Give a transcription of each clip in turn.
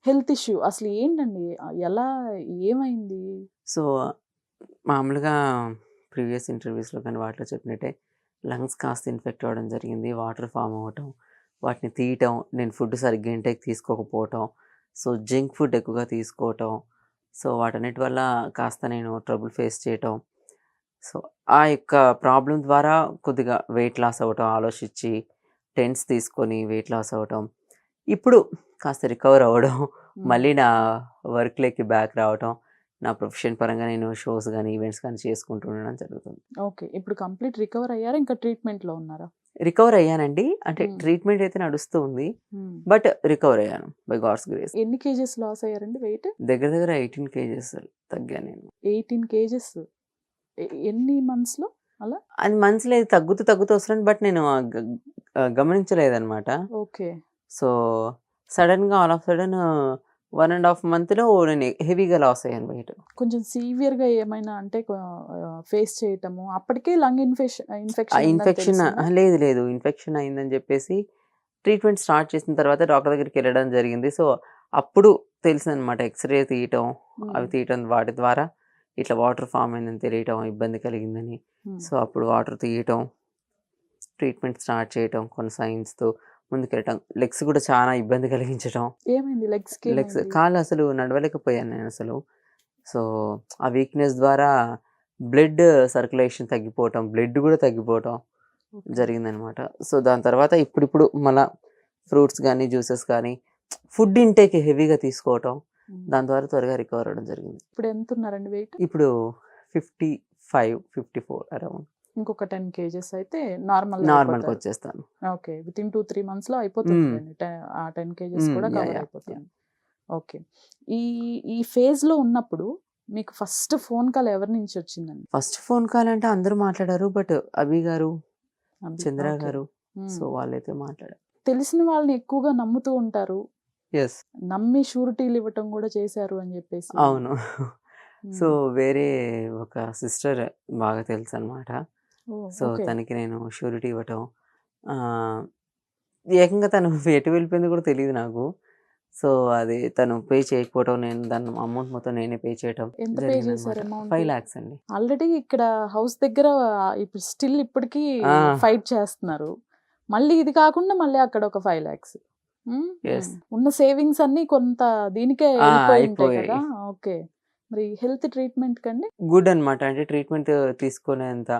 Health issue అసలు ఏంటండి? ఎలా ఏమైంది? సో, మామూలుగా ప్రీవియస్ ఇంటర్వ్యూస్‌లో కానీ వాటిలో చెప్పినట్టే లంగ్స్ కాస్త ఇన్ఫెక్ట్ అవ్వడం జరిగింది. వాటర్ ఫార్మ్ అవ్వటం, వాటిని తీయటం, నేను ఫుడ్ సరిగ్గా ఇంటేక్ తీసుకోకపోవటం, సో, జంక్ ఫుడ్ ఎక్కువగా తీసుకోవటం, సో, వాటన్నిటి వల్ల కాస్త నేను ట్రబుల్ ఫేస్ చేయటం. సో, ఆ యొక్క ప్రాబ్లమ్ ద్వారా కొద్దిగా వెయిట్ లాస్ అవ్వటం ఆలోచించి, టెన్స్ తీసుకొని వెయిట్ లాస్ అవ్వటం. ఇప్పుడు కాస్త రికవర్ అవ్వడం, హ్మ్. మళ్ళీ నా వర్క్‌లోకి బ్యాక్ రావటం. నా ప్రొఫెషన్ పరంగా నేను షోస్ గాని, ఈవెంట్స్ గాని చేసుకుంటూ ఉండడం జరుగుతుంది. ఓకే. ఇప్పుడు కంప్లీట్ రికవర్ అయ్యారా? ఇంకా ట్రీట్మెంట్‌లో ఉన్నారా? రికవర్ అయ్యానండి. అంటే హ్మ్. ట్రీట్మెంట్ అయితే నడుస్తూ ఉంది. హ్మ్. బట్ రికవర్ అయ్యాను బై గాడ్స్ గ్రేస్. ఎన్ని కేజెస్ లాస్ అయ్యారండి వెయిట్? దగ్గర దగ్గర 18 కేజెస్ తగ్గాను నేను. 18 కేజెస్. ఎన్ని మంత్స్‌లో అలా? అది మంత్స్‌లో తగ్గుతూ తగ్గుతూ వస్తున్నాను. బట్ నేను గమనించలేదనమాట. ఓకే. సో, సడెన్‌గా ఆల్ ఆఫ్ సడెన్ 1 ½ మంత్‌లో నేను హెవీగా లాస్ అయ్యాను వెయిట్. కొంచెం సివియర్‌గా ఏమైనా అంటే ఫేస్ చేయటము అప్పటికే లంగ్ ఆ ఇన్ఫెక్షన్ ఉందని ఇన్ఫెక్షన్ తెలిసిందా? లేదు లేదు. ఇన్ఫెక్షన్ అయిందని జెప్పేసి ట్రీట్మెంట్ స్టార్ట్ చేసిన తర్వాత డాక్టర్ దగ్గరికెళ్ళడం జరిగింది. సో, అప్పుడు తెలిసిందనమాట. ఎక్స్‌రే తీయటం, హ్మ్. అవి తీయటం వాటి ద్వారా ఇట్లా వాటర్ ఫార్మ్ అయిందని తెలియటం, ఇబ్బంది కలిగిందని. హ్మ్. సో, అప్పుడు వాటర్ తీయటం, ట్రీట్మెంట్ స్టార్ట్ చేయటం, కొన్ని సైన్స్‌తో ముందుకెళ్ళటం. లెగ్స్ కూడా చాలా ఇబ్బంది కలిగించటం. ఏమైంది లెగ్స్‌కి ఏమైంది? కాళ్ళు అసలు నడవలేకపోయాను నేనసలు. సో, ఆ వీక్‌నెస్ ద్వారా బ్లడ్ సర్క్యులేషన్ తగ్గిపోవటం, బ్లడ్ గూడా తగ్గిపోవటం ఓకే. జరిగిందనమాట. సో, దాని తర్వాత ఇప్పుడిప్పుడు మళ్ళా ఫ్రూట్స్ గానీ, జ్యూసెస్ కానీ, ఫుడ్ ఇంటేక్ హెవీగా తీసుకోవటం, హ్మ్. దాని ద్వారా త్వరగా రికవర్ అవ్వడం జరిగింది. ఇప్పుడు ఎంతున్నారండి వెయిట్? ఇప్పుడు 55, 54 అరౌండ్ ఇంకొక 10 కేజెస్ అయితే నార్మల్ అయిపోతారు. నార్మల్‌కొచ్చేస్తాను. ఓకే. వితిన్ 2, 3 మంత్స్‌లో హ్మ్. అయిపోతుందిలెండి. ఆ 10 కేజెస్ కూడా కవర్ యాహ్! అయిపోతుంది. ఓకే. ఈ ఈ ఫేజ్‌లో ఉన్నప్పుడు మీకు ఫస్ట్ ఫోన్ కాల్ ఎవరి నుంచి వచ్చిందండి? ఫస్ట్ ఫోన్ కాల్ అంటే అందరూ మాట్లాడారు. బట్ అభి గారు, చంద్ర ఓకే. గారు, సో, హ్మ్. వాళ్ళైతే మాట్లాడారు. తెలిసిన వాళ్ళని ఎక్కువగా నమ్ముతూ ఉంటారు. యెస్. నమ్మి షూరిటీలు ఇవ్వటం కూడా చేశారు అని చెప్పేసి. అవును. సో, హ్మ్. వేరే ఒక సిస్టర్ బాగా తెలుసనమాట. ఓహ్! So, okay. తనకి నేను ష్యూరిటీ ఇవ్వటం. ఆహ్, ఏకంగా తను ఎటు వెళ్ళిపోయిందో కూడా తెలీదు నాకు. సో, అది తను పే చేయకపోవటం, నేను దాని అమౌంట్ మొత్తం నేనే పే చేయటం ఎంత పే జరిగిందనమాట. చేశారు అమౌంట్? 5 లాక్స్ అండి. ఆల్రెడీ ఇక్కడ హౌస్ దగ్గర ఇప్పుడు స్టిల్ ఇప్పటికి ఆ! ఫైట్ చేస్తున్నారు. మళ్ళీ ఇది కాకుండా మళ్ళీ అక్కడ ఒక 5,00,000. హ్మ్. హ్మ్. యెస్. ఉన్న సేవింగ్స్ అన్నీ కొంత దీనికే ఆ! ఎళ్ళిపోయి ఉంటాయి అయిపోయాయి. కదా! ఓకే. మరి హెల్త్ ట్రీట్‌మెంట్‌కండి? గుడ్ అనమాట. అంటే ట్రీట్మెంట్ తీసుకునేంత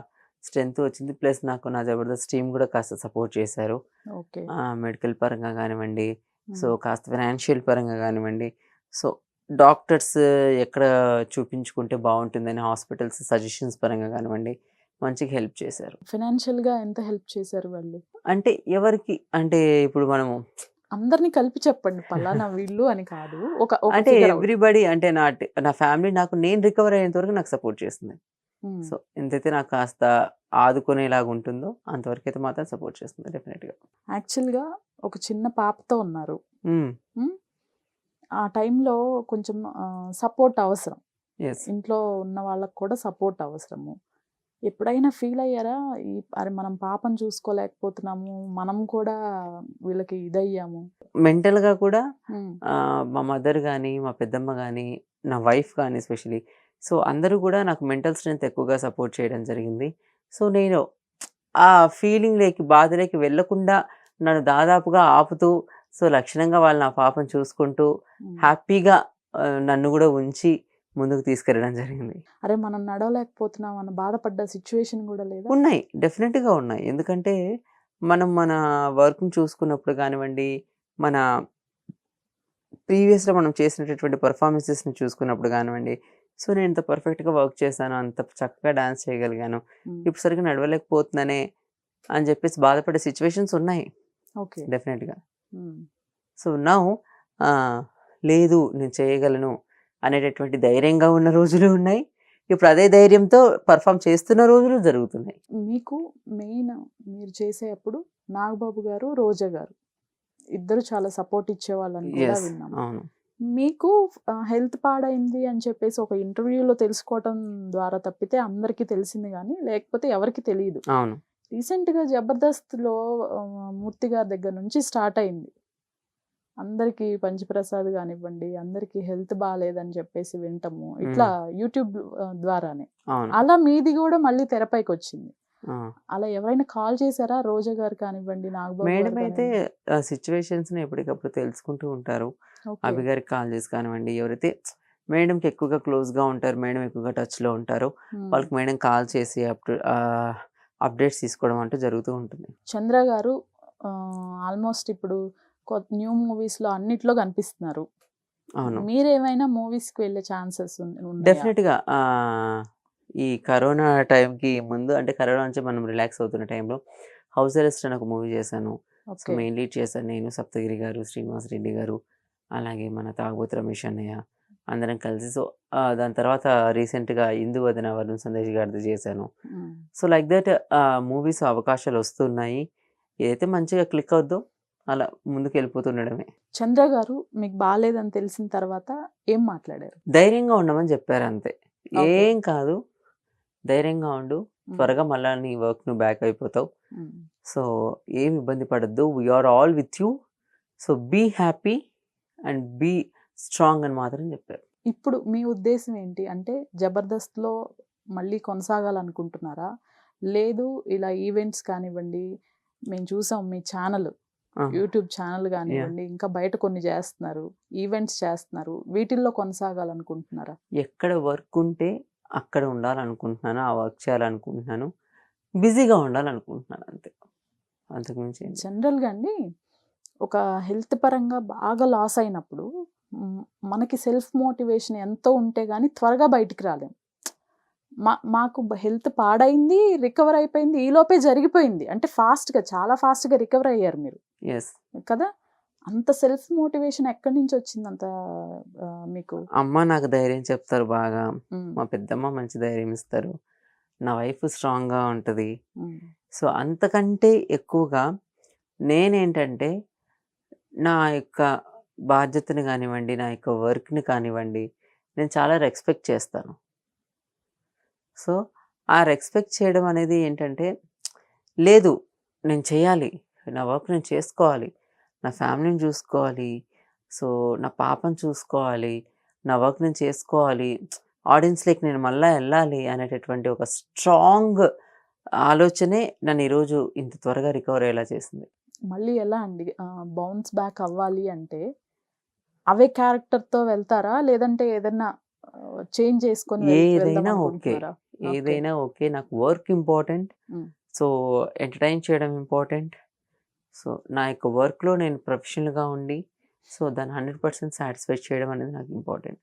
స్ట్రెంత్ వచ్చింది. ప్లస్ నాకు నా జబర్దస్త్ టీమ్ కూడా కాస్త సపోర్ట్ చేశారు. ఓకే. మెడికల్ పరంగా గానివ్వండి, సో, హ్మ్. కాస్త ఫైనాన్షియల్ పరంగా గానివ్వండి, సో, డాక్టర్స్ ఎక్కడ చూపించుకుంటే బావుంటుందని హాస్పిటల్స్ సజెషన్స్ పరంగా గానివ్వండి, మంచిగా హెల్ప్ చేశారు. ఫైనాన్షియల్‌గా ఎంత హెల్ప్ చేశారు వాళ్ళు? అంటే ఎవరికి అంటే ఇప్పుడు మనము అందరిని కలిపి చెప్పండి. పలానా వీళ్ళు అని కాదు. ఒక ఒక అంటే ఫిగర్ ఔట్. ఎవ్రీబడీ అంటే నా ఫ్యామిలీ నేను రికవర్ అయ్యేంత వరకు నాకు సపోర్ట్ చేస్తుంది. హ్మ్. సో, ఎంతైతే నాకు కాస్త ఆదుకునేలాగా ఉంటుందో అంతవరకైతే మాత్రం సపోర్ట్ చేస్తుంది డెఫినెట్‌గా. యాక్చువల్‌గా ఒక చిన్న పాపతో ఉన్నారు. హ్మ్. హ్మ్. ఆ టైంలో కొంచెం సపోర్ట్ అవసరం. యెస్. ఇంట్లో ఉన్న వాళ్ళకి కూడా సపోర్ట్ అవసరము. ఎప్పుడైనా ఫీల్ అయ్యారా? అరె! మనం పాపను చూసుకోలేకపోతున్నాము. మనం కూడా వీళ్ళకి ఇదయ్యాము. మెంటల్‌గా కూడా హ్మ్. మా మదర్ గాని, మా పెద్దమ్మ గాని, నా వైఫ్ గాని ఎస్పెషల్లీ, సో, అందరూ కూడా నాకు మెంటల్ స్ట్రెంత్ ఎక్కువగా సపోర్ట్ చేయడం జరిగింది. సో, నేను ఆ ఫీలింగ్‌లోకి, బాధలోకి వెళ్ళకుండా నన్ను దాదాపుగా ఆపుతూ, సో, లక్షణంగా వాళ్ళు నా పాపను చూసుకుంటూ, హ్మ్. హ్యాపీగా నన్ను గూడా ఉంచి ముందుకు తీసుకెళ్ళడం జరిగింది. అరె! మనం నడవలేకపోతున్నాం అన్న బాధపడ్డ సిట్యుయేషన్ గూడా లేదా? ఉన్నాయి. డెఫినెట్‌గా ఉన్నాయి. ఎందుకంటే, మనం మన వర్క్‌ని చూసుకున్నప్పుడు గానివ్వండి, మన ప్రీవియస్‌లో మనం చేసినటువంటి పెర్ఫార్మన్సెస్‌ని చూసుకున్నప్పుడు గానివ్వండి, సో, నేను ఇంత పర్ఫెక్ట్‌గా వర్క్ చేశాను, అంత చక్కగా డాన్స్ చేయగలిగాను. హ్మ్. ఇప్పుడు సరిగ్గా నడవలేకపోతున్నానే అని జెప్పేసి బాధపడే సిట్యుయేషన్స్ ఉన్నాయి ఓకే. డెఫినెట్‌గా. హ్మ్. సో, నౌ ఆహ్, లేదు నేను చేయగలను అనేటటువంటి ధైర్యంగా ఉన్న రోజులు ఉన్నాయి. ఇప్పుడు అదే ధైర్యంతో పెర్ఫార్మ్ చేస్తున్న రోజులు జరుగుతున్నాయి. మీకు మెయిన్ మీరు చేసేప్పుడు నాగబాబు గారు, రోజా గారు ఇద్దరు చాలా సపోర్ట్ ఇచ్చేవాళ్ళని కూడా యెస్. విన్నాం. అవును. మీకు హెల్త్ పాడైంది అని చెప్పేసి ఒక ఇంటర్వ్యూలో తెలుసుకోవటం ద్వారా తప్పితే అందరికీ తెలిసింది గానీ, లేకపోతే ఎవరికీ తెలీదు. అవును. రీసెంట్‌గా 'జబర్దస్త్‌లో' మూర్తి గారి దగ్గర నుంచి స్టార్ట్ అయింది. అందరికి పంచప్రసాద్ కానివ్వండి, అందరికి హెల్త్ బాగాలేదని చెప్పేసి వింటము ఇట్లా యూట్యూబ్ ద్వారానే. అవును. అలా మీది కూడా మళ్ళీ తెరపైకి వచ్చింది. ఆ. అలా ఎవరైనా కాల్ చేశారా? రోజా గారు కానివ్వండి, నాగబాబు మేడం గారు అయితే కానివ్వండి? సిచ్యువేషన్స్ని ఎప్పటికప్పుడు తెలుసుకుంటూ ఉంటారు. ఓకే. అభి గారికి కాల్ చేసి కానివ్వండి, ఎవరైతే మేడంకి ఎక్కువగా క్లోజ్గా ఉంటారు, మేడం ఎక్కువగా టచ్లో ఉంటారు, వాళ్ళకి మేడం కాల్ చేసి అప్డేట్స్ తీసుకోవడం అంటూ జరుగుతూ ఉంటుంది. చంద్ర గారు ఆల్మోస్ట్ ఇప్పుడు న్యూ మూవీస్లో అన్నిట్లో కనిపిస్తున్నారు. అవును. మీరేమైనా మూవీస్కి వెళ్ళే ఛాన్సెస్ ఉన్నాయా? డెఫినెట్గా ఈ కరోనా టైంకి ముందు, అంటే కరోనా నుంచి మనం రిలాక్స్ అవుతున్న టైంలో హౌస్ అరెస్ట్ అని ఒక మూవీ చేశాను. So okay. మెయిన్ లీడ్ చేశాను నేను, సప్తగిరి గారు, శ్రీనివాస్ రెడ్డి గారు, అలాగే మన తాగుబోతు రమేష్ అన్నయ్య, అందరం కలిసి. సో దాని తర్వాత రీసెంట్గా ఇందు వదిన వరుణ్ సందేశ్ గారిది చేశాను. సో లైక్ దట్ మూవీస్ అవకాశాలు వస్తున్నాయి. ఏదైతే మంచిగా క్లిక్ అవుద్దో అలా ముందుకు వెళ్ళిపోతుండడమే. చంద్ర గారు మీకు బాగాలేదని తెలిసిన తర్వాత ఏం మాట్లాడారు? ధైర్యంగా ఉండమని చెప్పారు అంతే. ఓకే. ఏం కాదు, ధైర్యంగా ఉండు, త్వరగా మళ్ళీ నీ వర్క్ నువ్వు బ్యాక్ అయిపోతావు. సో ఏం ఇబ్బంది పడద్దు, we are all with you, so be happy and be strong అని మాత్రం చెప్పారు. ఇప్పుడు మీ ఉద్దేశం ఏంటి? అంటే జబర్దస్త్లో మళ్ళీ కొనసాగాలనుకుంటున్నారా? లేదు ఇలా ఈవెంట్స్ కానివ్వండి, మేము చూసాం మీ ఛానల్, యూట్యూబ్ ఛానల్ కానివ్వండి, ఇంకా బయట కొన్ని చేస్తున్నారు, ఈవెంట్స్ చేస్తున్నారు, వీటిల్లో కొనసాగాలనుకుంటున్నారా? ఎక్కడ వర్క్ ఉంటే అక్కడ ఉండాలనుకుంటున్నాను, ఆ వర్క్ చేయాలనుకుంటున్నాను, బిజీగా ఉండాలనుకుంటున్నాను అంతే, అంతకుమించి ఏం లేదు. జనరల్గా అండి ఒక హెల్త్ పరంగా బాగా లాస్ అయినప్పుడు మనకి సెల్ఫ్ మోటివేషన్ ఎంతో ఉంటే కానీ త్వరగా బయటికి రాలేం. మాకు హెల్త్ పాడైంది, రికవర్ అయిపోయింది, ఈలోపే జరిగిపోయింది అంటే ఫాస్ట్గా, చాలా ఫాస్ట్గా రికవర్ అయ్యారు మీరు ఎస్ కదా. అంత సెల్ఫ్ మోటివేషన్ ఎక్కడి నుంచి వచ్చింది అంత మీకు? అమ్మ నాకు ధైర్యం చెప్తారు బాగా, మా పెద్దమ్మ మంచి ధైర్యం ఇస్తారు, నా వైఫ్ స్ట్రాంగ్గా ఉంటుంది. సో అంతకంటే ఎక్కువగా నేనేంటంటే నా యొక్క బాధ్యతని కానివ్వండి, నా యొక్క వర్క్ని కానివ్వండి, నేను చాలా రెస్పెక్ట్ చేస్తాను. సో ఆ రెస్పెక్ట్ చేయడం అనేది ఏంటంటే, లేదు నేను చేయాలి, నా వర్క్ నేను చేసుకోవాలి, నా ఫ్యామిలీని చూసుకోవాలి, సో నా పాపను చూసుకోవాలి, నా వర్క్ నేను చేసుకోవాలి, ఆడియన్స్లోకి నేను మళ్ళీ వెళ్ళాలి అనేటటువంటి ఒక స్ట్రాంగ్ ఆలోచనే నన్ను ఈరోజు ఇంత త్వరగా రికవర్ అయ్యేలా చేసింది. మళ్ళీ ఎలా అండి బౌన్స్ బ్యాక్ అవ్వాలి అంటే అవే క్యారెక్టర్తో వెళ్తారా, లేదంటే ఏదన్నా చేంజ్ చేసుకొని ఏదైనా ఓకే, ఏదైనా ఓకే, నాకు వర్క్ ఇంపార్టెంట్, సో ఎంటర్టైన్ చేయడం ఇంపార్టెంట్. సో నా యొక్క వర్క్లో నేను ప్రొఫెషనల్గా ఉండి, సో దాన్ని 100% సాటిస్ఫై చేయడం అనేది నాకు ఇంపార్టెంట్.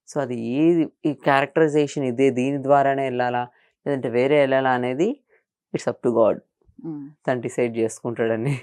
సో అది ఏది, ఈ క్యారెక్టరైజేషన్ ఇదే, దీని ద్వారానే వెళ్ళాలా లేదంటే వేరే వెళ్ళాలా అనేది ఇట్స్ అప్ టు గాడ్, తను డిసైడ్ చేసుకుంటాడని.